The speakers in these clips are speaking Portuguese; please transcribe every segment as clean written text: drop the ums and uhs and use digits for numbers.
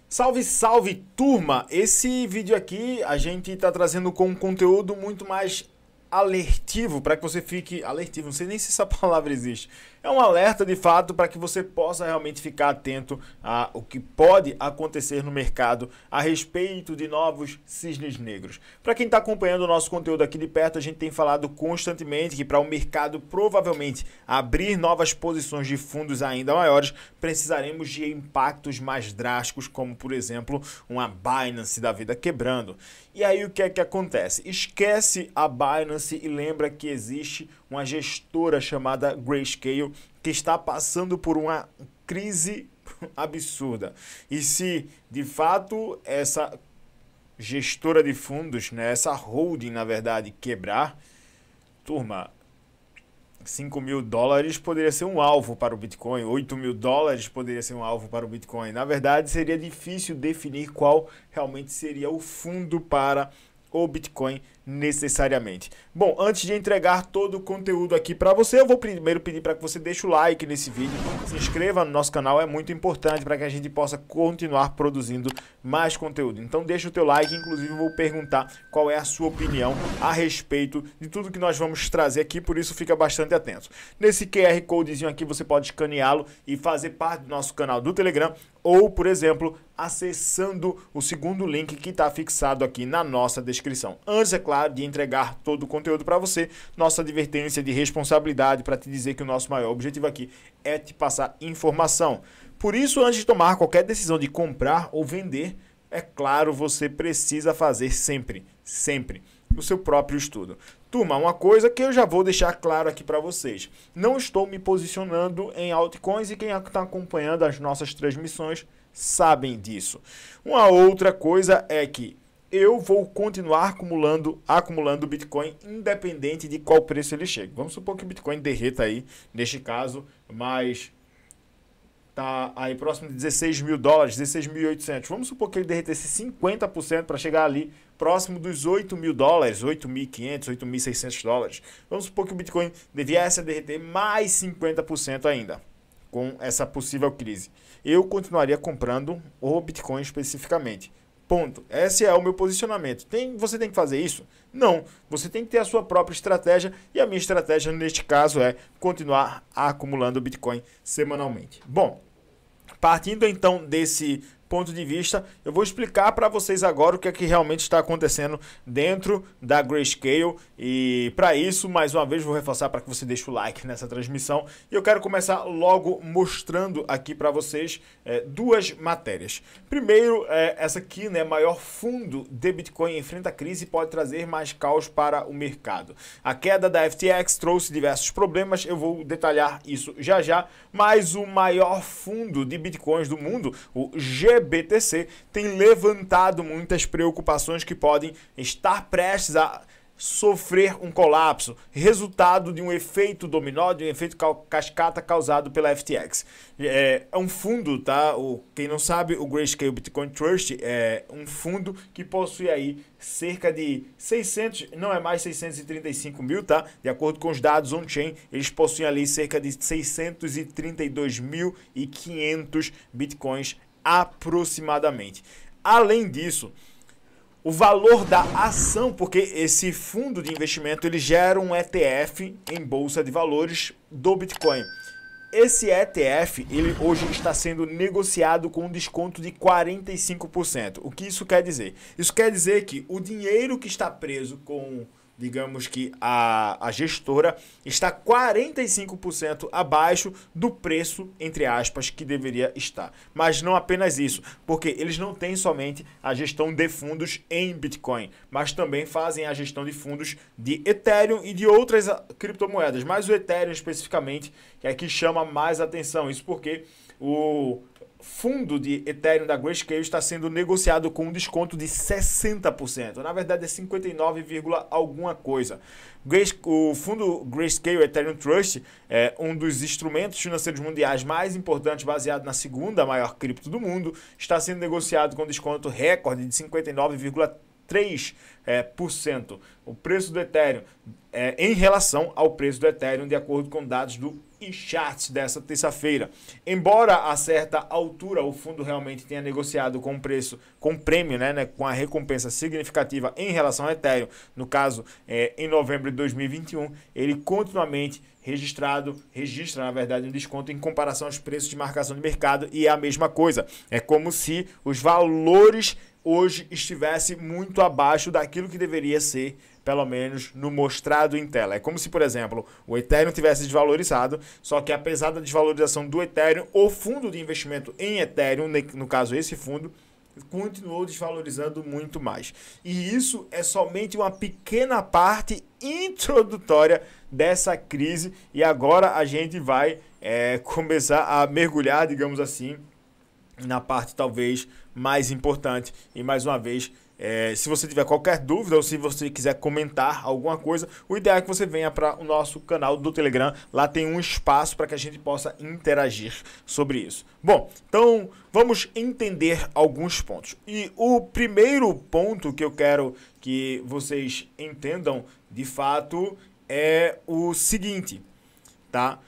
Salve, salve, turma! Esse vídeo aqui a gente está trazendo com um conteúdo muito mais alertivo para que você fique alertivo, não sei nem se essa palavra existe. É um alerta de fato para que você possa realmente ficar atento a o que pode acontecer no mercado a respeito de novos cisnes negros. Para quem está acompanhando o nosso conteúdo aqui de perto, a gente tem falado constantemente que para o mercado provavelmente abrir novas posições de fundos ainda maiores, precisaremos de impactos mais drásticos, como por exemplo uma Binance da vida quebrando. E aí o que é que acontece? Esquece a Binance e lembra que existe uma gestora chamada Grayscale que está passando por uma crise absurda. E se de fato essa gestora de fundos, né, essa holding na verdade quebrar, turma, 5 mil dólares poderia ser um alvo para o Bitcoin, 8 mil dólares poderia ser um alvo para o Bitcoin. Na verdade, seria difícil definir qual realmente seria o fundo para o Bitcoin necessariamente. Bom, antes de entregar todo o conteúdo aqui para você, eu vou primeiro pedir para que você deixe o like nesse vídeo, se inscreva no nosso canal, é muito importante para que a gente possa continuar produzindo mais conteúdo. Então deixa o teu like, inclusive eu vou perguntar qual é a sua opinião a respeito de tudo que nós vamos trazer aqui, por isso fica bastante atento. Nesse QR Codezinho aqui você pode escaneá-lo e fazer parte do nosso canal do Telegram, ou, por exemplo, acessando o segundo link que está fixado aqui na nossa descrição. Antes, é claro, de entregar todo o conteúdo para você, nossa advertência de responsabilidade para te dizer que o nosso maior objetivo aqui é te passar informação. Por isso, antes de tomar qualquer decisão de comprar ou vender, é claro, você precisa fazer sempre o seu próprio estudo. Turma, uma coisa que eu já vou deixar claro aqui para vocês. Não estou me posicionando em altcoins e quem está acompanhando as nossas transmissões sabem disso. Uma outra coisa é que eu vou continuar acumulando Bitcoin independente de qual preço ele chegue. Vamos supor que o Bitcoin derreta aí, neste caso, mas tá aí próximo de 16 mil dólares, 16.800. Vamos supor que ele derretesse 50% para chegar ali próximo dos 8 mil dólares, 8.500, 8.600 dólares. Vamos supor que o Bitcoin viesse a derreter mais 50% ainda com essa possível crise. Eu continuaria comprando o Bitcoin especificamente. Ponto. Esse é o meu posicionamento. Você tem que fazer isso? Não. Você tem que ter a sua própria estratégia e a minha estratégia neste caso é continuar acumulando Bitcoin semanalmente. Bom, partindo então desse ponto de vista, eu vou explicar para vocês agora o que é que realmente está acontecendo dentro da Grayscale e para isso, mais uma vez, vou reforçar para que você deixe o like nessa transmissão e eu quero começar logo mostrando aqui para vocês duas matérias. Primeiro, essa aqui, né, maior fundo de Bitcoin enfrenta crise e pode trazer mais caos para o mercado. A queda da FTX trouxe diversos problemas, eu vou detalhar isso já já, mas o maior fundo de Bitcoins do mundo, o GBTC, tem levantado muitas preocupações que podem estar prestes a sofrer um colapso, resultado de um efeito dominó, de um efeito cascata causado pela FTX. É um fundo, tá? Quem não sabe, o Grayscale Bitcoin Trust é um fundo que possui aí cerca de 600, não é mais 635 mil, tá? De acordo com os dados on-chain, eles possuem ali cerca de 632.500 bitcoins aproximadamente. Além disso, o valor da ação, porque esse fundo de investimento ele gera um ETF em bolsa de valores do Bitcoin. Esse ETF, ele hoje está sendo negociado com um desconto de 45%. O que isso quer dizer? Isso quer dizer que o dinheiro que está preso com, digamos que a gestora, está 45% abaixo do preço, entre aspas, que deveria estar. Mas não apenas isso, porque eles não têm somente a gestão de fundos em Bitcoin, mas também fazem a gestão de fundos de Ethereum e de outras criptomoedas. Mas o Ethereum especificamente é que chama mais atenção. Isso porque o fundo de Ethereum da Grayscale está sendo negociado com um desconto de 60%. Na verdade é 59, alguma coisa. O fundo Grayscale Ethereum Trust é um dos instrumentos financeiros mundiais mais importantes, baseado na segunda maior cripto do mundo. Está sendo negociado com desconto recorde de 59,3%. O preço do Ethereum em relação ao preço do Ethereum, de acordo com dados do e charts dessa terça-feira. Embora a certa altura o fundo realmente tenha negociado com preço, com prêmio, né, com a recompensa significativa em relação ao Ethereum, no caso, em novembro de 2021, ele continuamente registra, na verdade, um desconto em comparação aos preços de marcação de mercado, e é a mesma coisa. É como se os valores hoje estivessem muito abaixo daquilo que deveria ser, pelo menos no mostrado em tela. É como se, por exemplo, o Ethereum tivesse desvalorizado, só que apesar da desvalorização do Ethereum, o fundo de investimento em Ethereum, no caso esse fundo, continuou desvalorizando muito mais. E isso é somente uma pequena parte introdutória dessa crise, e agora a gente vai começar a mergulhar, digamos assim, na parte talvez mais importante. E mais uma vez, se você tiver qualquer dúvida ou se você quiser comentar alguma coisa, o ideal é que você venha para o nosso canal do Telegram. Lá tem um espaço para que a gente possa interagir sobre isso. Bom, então vamos entender alguns pontos. E o primeiro ponto que eu quero que vocês entendam de fato é o seguinte, tá?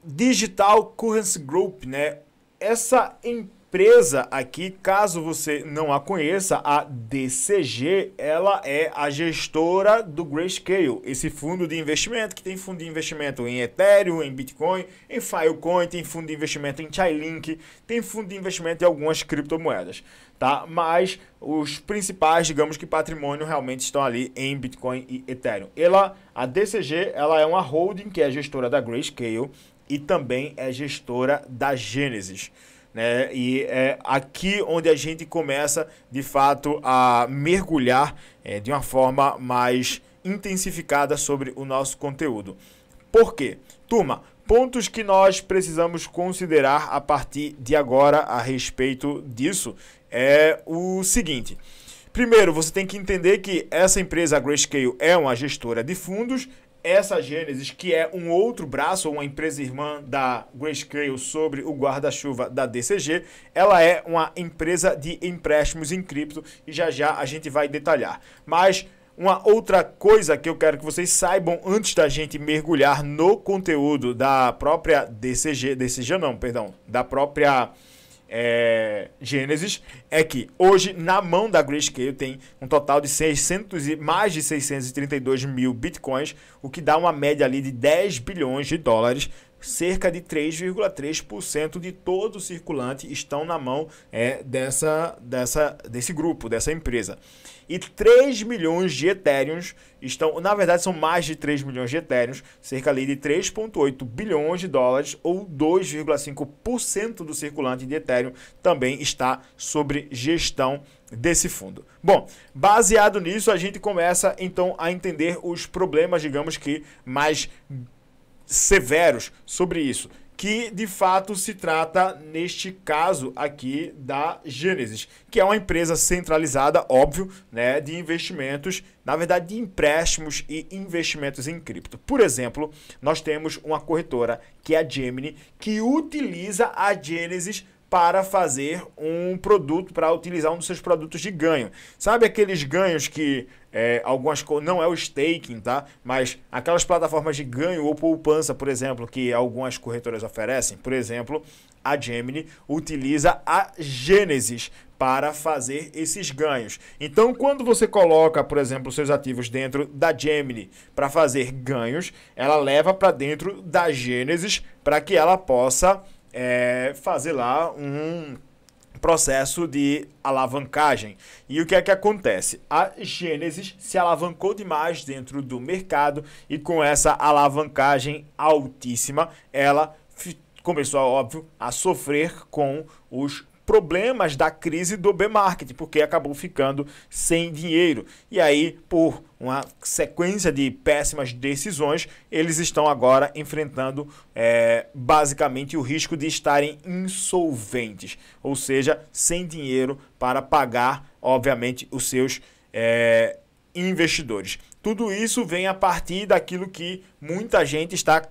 Digital Currency Group, né? Essa empresa aqui, caso você não a conheça, a DCG, ela é a gestora do Grayscale, esse fundo de investimento que tem fundo de investimento em Ethereum, em Bitcoin, em Filecoin, tem fundo de investimento em Chainlink, tem fundo de investimento em algumas criptomoedas, tá? Mas os principais, digamos que patrimônio, realmente estão ali em Bitcoin e Ethereum. A DCG, ela é uma holding que é gestora da Grayscale e também é gestora da Genesis, né? E é aqui onde a gente começa, de fato, a mergulhar de uma forma mais intensificada sobre o nosso conteúdo. Por quê? Turma, pontos que nós precisamos considerar a partir de agora a respeito disso é o seguinte. Primeiro, você tem que entender que essa empresa, a Grayscale, é uma gestora de fundos. Essa Genesis, que é um outro braço, uma empresa irmã da Grayscale sobre o guarda-chuva da DCG, ela é uma empresa de empréstimos em cripto e já já a gente vai detalhar. Mas uma outra coisa que eu quero que vocês saibam antes da gente mergulhar no conteúdo da própria da própria Genesis, é que hoje na mão da Grayscale tem um total de mais de 632 mil bitcoins, o que dá uma média ali de 10 bilhões de dólares. Cerca de 3,3% de todo o circulante estão na mão desse grupo, dessa empresa. E 3 milhões de Ethereums estão, na verdade são mais de 3 milhões de Ethereums, cerca ali de 3,8 bilhões de dólares ou 2,5% do circulante de Ethereum também está sob gestão desse fundo. Bom, baseado nisso a gente começa então a entender os problemas, digamos que mais severos sobre isso, que de fato se trata neste caso aqui da Genesis, que é uma empresa centralizada, óbvio, né, de investimentos, na verdade de empréstimos e investimentos em cripto. Por exemplo, nós temos uma corretora que é a Gemini, que utiliza a Genesis para fazer um produto, para utilizar um dos seus produtos de ganho. Sabe aqueles ganhos que não é o staking, tá? Mas aquelas plataformas de ganho ou poupança, por exemplo, que algumas corretoras oferecem. Por exemplo, a Gemini utiliza a Genesis para fazer esses ganhos. Então, quando você coloca, por exemplo, seus ativos dentro da Gemini para fazer ganhos, ela leva para dentro da Genesis para que ela possa fazer lá um processo de alavancagem. E o que é que acontece? A Genesis se alavancou demais dentro do mercado e com essa alavancagem altíssima, ela começou, óbvio, a sofrer com os problemas da crise do bear market, porque acabou ficando sem dinheiro. E aí, por uma sequência de péssimas decisões, eles estão agora enfrentando basicamente o risco de estarem insolventes, ou seja, sem dinheiro para pagar, obviamente, os seus investidores. Tudo isso vem a partir daquilo que muita gente está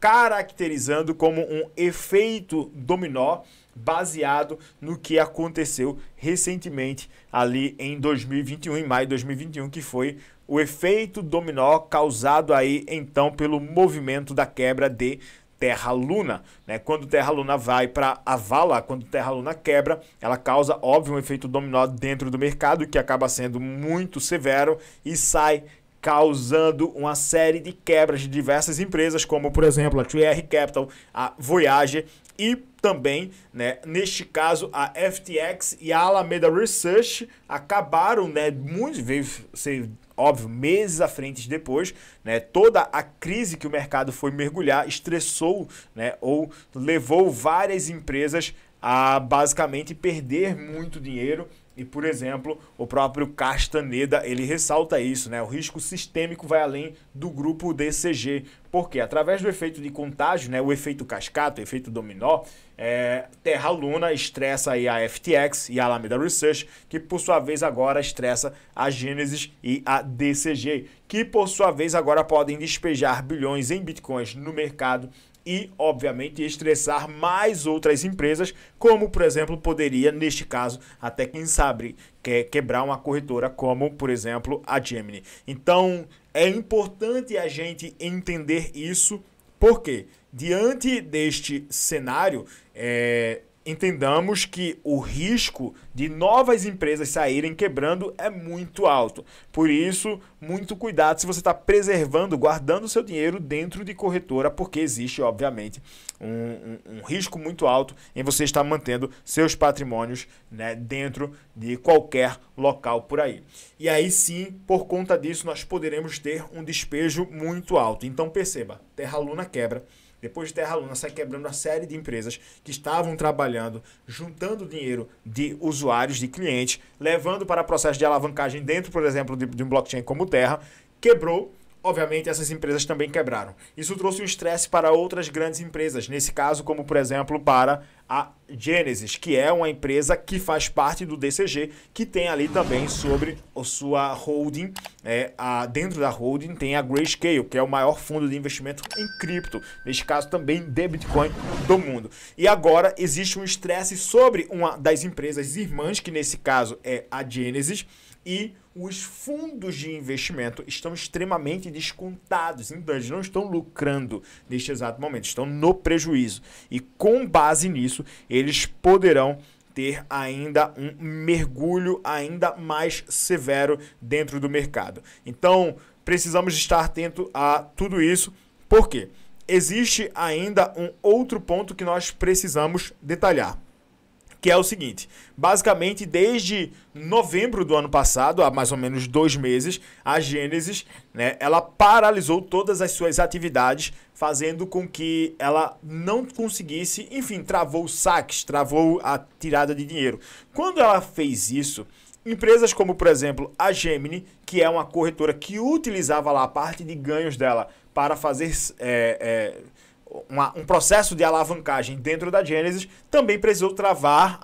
caracterizando como um efeito dominó baseado no que aconteceu recentemente ali em 2021, em maio de 2021, que foi o efeito dominó causado aí então pelo movimento da quebra de Terra Luna, né? Quando Terra Luna vai para a vala, quando Terra Luna quebra, ela causa, óbvio, um efeito dominó dentro do mercado que acaba sendo muito severo e sai causando uma série de quebras de diversas empresas, como por exemplo a 3R Capital, a Voyager e também, né, neste caso, a FTX e a Alameda Research acabaram, né, veio ser óbvio, meses à frente depois, né, toda a crise que o mercado foi mergulhar estressou, né, ou levou várias empresas a basicamente perder muito dinheiro. E, por exemplo, o próprio Castaneda, ele ressalta isso, né? O risco sistêmico vai além do grupo DCG. Porque através do efeito de contágio, né, o efeito cascata, o efeito dominó, Terra Luna estressa aí a FTX e a Alameda Research, que por sua vez agora estressa a Genesis e a DCG, que por sua vez agora podem despejar bilhões em bitcoins no mercado e, obviamente, estressar mais outras empresas, como, por exemplo, poderia, neste caso, até quem sabe, quebrar uma corretora, como, por exemplo, a Gemini. Então, é importante a gente entender isso, porque, diante deste cenário, entendamos que o risco de novas empresas saírem quebrando é muito alto. Por isso, muito cuidado se você está preservando, guardando seu dinheiro dentro de corretora, porque existe, obviamente, um risco muito alto em você estar mantendo seus patrimônios, né, dentro de qualquer local por aí. E aí sim, por conta disso, nós poderemos ter um despejo muito alto. Então perceba, Terra Luna quebra. Depois de Terra Luna sai quebrando uma série de empresas que estavam trabalhando, juntando dinheiro de usuários, de clientes, levando para processo de alavancagem dentro, por exemplo, de um blockchain como Terra, quebrou. Obviamente, essas empresas também quebraram. Isso trouxe um estresse para outras grandes empresas, nesse caso, como por exemplo, para a Genesis, que é uma empresa que faz parte do DCG, que tem ali também sobre a sua holding, dentro da holding tem a Grayscale, que é o maior fundo de investimento em cripto, neste caso também de Bitcoin do mundo. E agora existe um estresse sobre uma das empresas irmãs, que nesse caso é a Genesis, e os fundos de investimento estão extremamente descontados, então eles não estão lucrando neste exato momento, estão no prejuízo. E com base nisso, eles poderão ter ainda um mergulho ainda mais severo dentro do mercado. Então, precisamos estar atento a tudo isso, porque existe ainda um outro ponto que nós precisamos detalhar, que é o seguinte: basicamente desde novembro do ano passado, há mais ou menos 2 meses, a Genesis, né, ela paralisou todas as suas atividades, fazendo com que ela não conseguisse, enfim, travou os saques, travou a tirada de dinheiro. Quando ela fez isso, empresas como, por exemplo, a Gemini, que é uma corretora que utilizava lá a parte de ganhos dela para fazer um processo de alavancagem dentro da Genesis, também precisou travar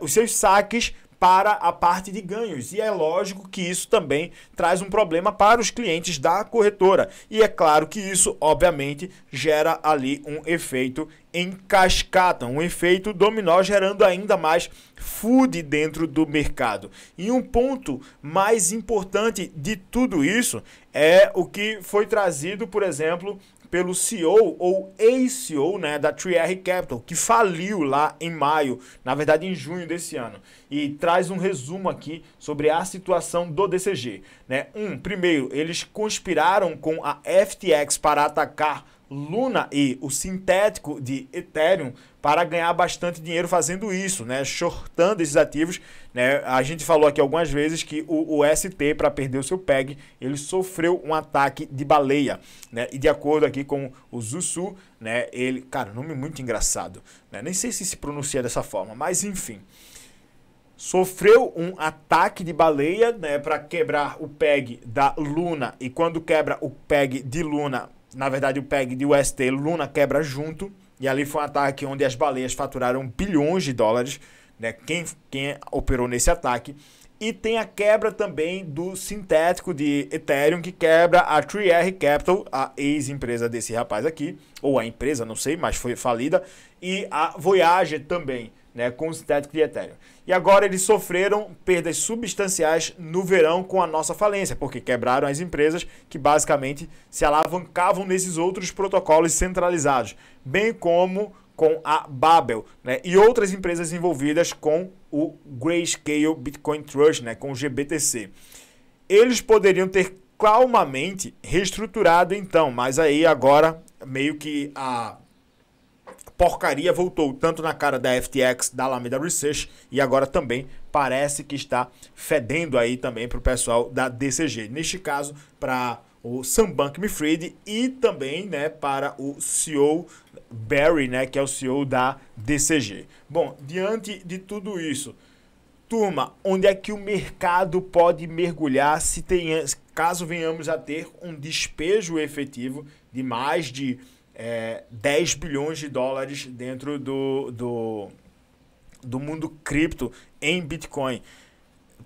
os seus saques para a parte de ganhos. E é lógico que isso também traz um problema para os clientes da corretora. E é claro que isso, obviamente, gera ali um efeito em cascata, um efeito dominó, gerando ainda mais FUD dentro do mercado. E um ponto mais importante de tudo isso é o que foi trazido, por exemplo, pelo CEO ou ex-CEO, né, da 3R Capital, que faliu lá em maio, na verdade em junho desse ano. E traz um resumo aqui sobre a situação do DCG, né? Primeiro, eles conspiraram com a FTX para atacar Luna e o sintético de Ethereum para ganhar bastante dinheiro fazendo isso, né? Shortando esses ativos, né? A gente falou aqui algumas vezes que o ST, para perder o seu PEG, ele sofreu um ataque de baleia, né? E de acordo aqui com o Zusu, né? Ele, cara, nome muito engraçado, né? Nem sei se pronuncia dessa forma, mas enfim, sofreu um ataque de baleia, né? Para quebrar o PEG da Luna, e quando quebra o PEG de Luna, na verdade o PEG de UST, Luna quebra junto, e ali foi um ataque onde as baleias faturaram bilhões de dólares, né? Quem operou nesse ataque. E tem a quebra também do sintético de Ethereum, que quebra a 3R Capital, a ex-empresa desse rapaz aqui, ou a empresa, não sei, mas foi falida. e a Voyager também, né, com o Static de Ethereum. E agora eles sofreram perdas substanciais no verão com a nossa falência, porque quebraram as empresas que basicamente se alavancavam nesses outros protocolos centralizados, bem como com a Babel, né, e outras empresas envolvidas com o Grayscale Bitcoin Trust, né, com o GBTC. Eles poderiam ter calmamente reestruturado então, mas aí agora meio que a porcaria voltou tanto na cara da FTX, da Alameda Research, e agora também parece que está fedendo aí também para o pessoal da DCG. Neste caso, para o Sam Bankman-Fried e também, né, para o CEO Barry, né, que é o CEO da DCG. Bom, diante de tudo isso, turma, onde é que o mercado pode mergulhar caso venhamos a ter um despejo efetivo de mais de 10 bilhões de dólares dentro do mundo cripto em Bitcoin?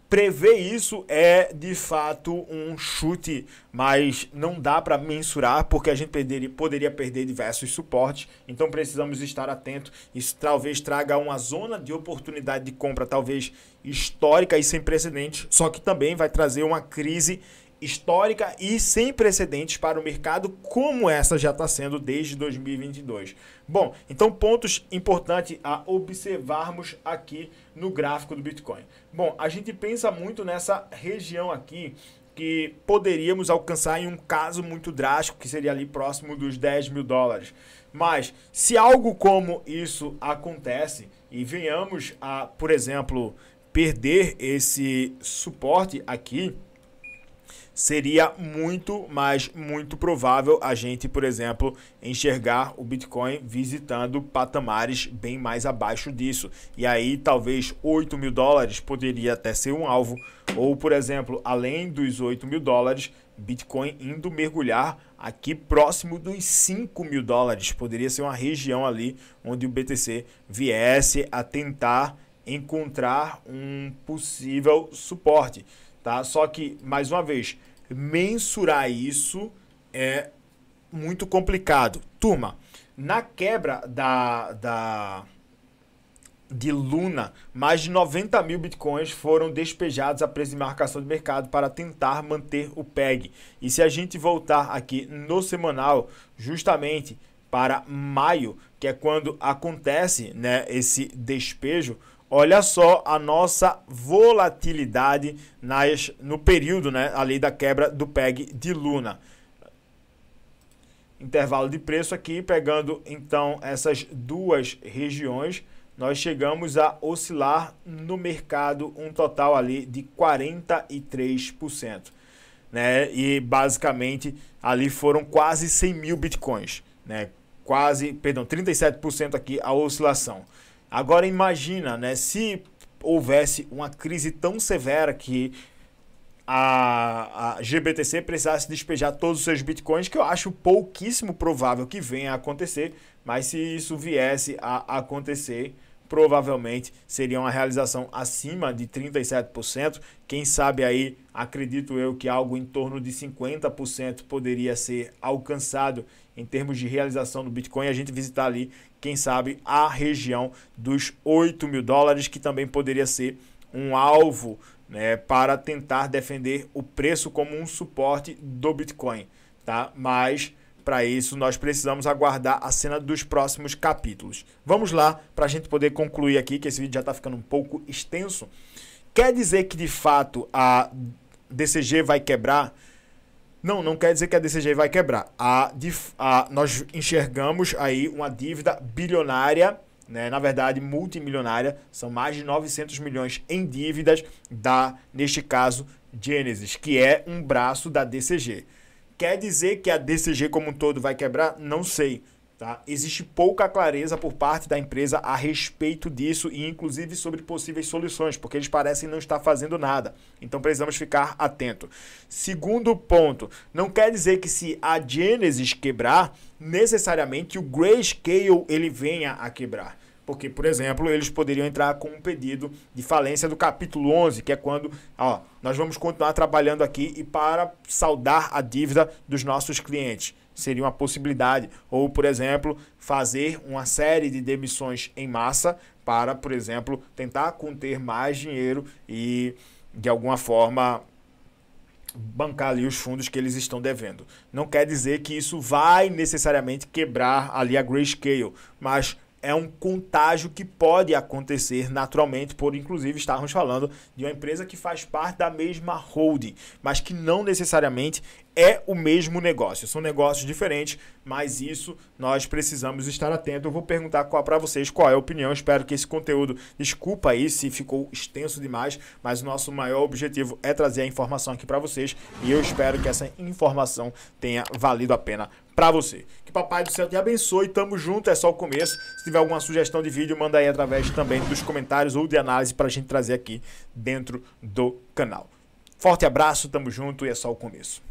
Prever isso é de fato um chute, mas não dá para mensurar porque a gente poderia perder diversos suportes, então precisamos estar atentos. Isso talvez traga uma zona de oportunidade de compra talvez histórica e sem precedentes, só que também vai trazer uma crise histórica e sem precedentes para o mercado, como essa já está sendo desde 2022. Bom, então pontos importantes a observarmos aqui no gráfico do Bitcoin. Bom, a gente pensa muito nessa região aqui que poderíamos alcançar em um caso muito drástico, que seria ali próximo dos 10 mil dólares. Mas se algo como isso acontece e venhamos a, por exemplo, perder esse suporte aqui, seria muito, mas muito provável a gente, por exemplo, enxergar o Bitcoin visitando patamares bem mais abaixo disso. E aí talvez 8 mil dólares poderia até ser um alvo, ou por exemplo, além dos 8 mil dólares, Bitcoin indo mergulhar aqui próximo dos 5 mil dólares. Poderia ser uma região ali onde o BTC viesse a tentar encontrar um possível suporte. Tá? Só que, mais uma vez, mensurar isso é muito complicado. Turma, na quebra de Luna, mais de 90 mil bitcoins foram despejados a preço de marcação de mercado para tentar manter o PEG. E se a gente voltar aqui no semanal, justamente para maio, que é quando acontece, né, esse despejo, olha só a nossa volatilidade no período, né, ali da quebra do PEG de Luna. Intervalo de preço aqui, pegando então essas duas regiões, nós chegamos a oscilar no mercado um total ali de 43%. Né? E basicamente ali foram quase 100 mil bitcoins. Né? 37% aqui a oscilação. Agora imagina, né, se houvesse uma crise tão severa que a GBTC precisasse despejar todos os seus bitcoins, que eu acho pouquíssimo provável que venha a acontecer, mas se isso viesse a acontecer, provavelmente seria uma realização acima de 37%. Quem sabe aí, acredito eu que algo em torno de 50% poderia ser alcançado em termos de realização do Bitcoin, a gente visitar ali, quem sabe, a região dos 8 mil dólares, que também poderia ser um alvo, né, para tentar defender o preço como um suporte do Bitcoin, tá? Mas para isso nós precisamos aguardar a cena dos próximos capítulos. Vamos lá para a gente poder concluir aqui, que esse vídeo já está ficando um pouco extenso. Quer dizer que de fato a DCG vai quebrar? Não quer dizer que a DCG vai quebrar. Nós enxergamos aí uma dívida bilionária, né, na verdade multimilionária, são mais de 900 milhões em dívidas neste caso, Genesis, que é um braço da DCG. Quer dizer que a DCG como um todo vai quebrar? Não sei. Tá? Existe pouca clareza por parte da empresa a respeito disso e inclusive sobre possíveis soluções, porque eles parecem não estar fazendo nada. Então precisamos ficar atento. Segundo ponto, não quer dizer que se a Genesis quebrar, necessariamente o Grayscale ele venha a quebrar. Porque, por exemplo, eles poderiam entrar com um pedido de falência do capítulo 11, que é quando nós vamos continuar trabalhando aqui e para saldar a dívida dos nossos clientes. seria uma possibilidade. Ou, por exemplo, fazer uma série de demissões em massa para, por exemplo, tentar conter mais dinheiro e, de alguma forma, bancar ali os fundos que eles estão devendo. Não quer dizer que isso vai necessariamente quebrar ali a Grayscale, mas é um contágio que pode acontecer naturalmente, por inclusive estarmos falando de uma empresa que faz parte da mesma holding, mas que não necessariamente é o mesmo negócio. São negócios diferentes, mas isso nós precisamos estar atentos. Eu vou perguntar para vocês qual é a opinião. Espero que esse conteúdo, desculpa aí se ficou extenso demais, mas o nosso maior objetivo é trazer a informação aqui para vocês e eu espero que essa informação tenha valido a pena para você. Que Papai do Céu te abençoe, tamo junto, é só o começo. Se tiver alguma sugestão de vídeo, manda aí através também dos comentários ou de análise para a gente trazer aqui dentro do canal. Forte abraço, tamo junto e é só o começo.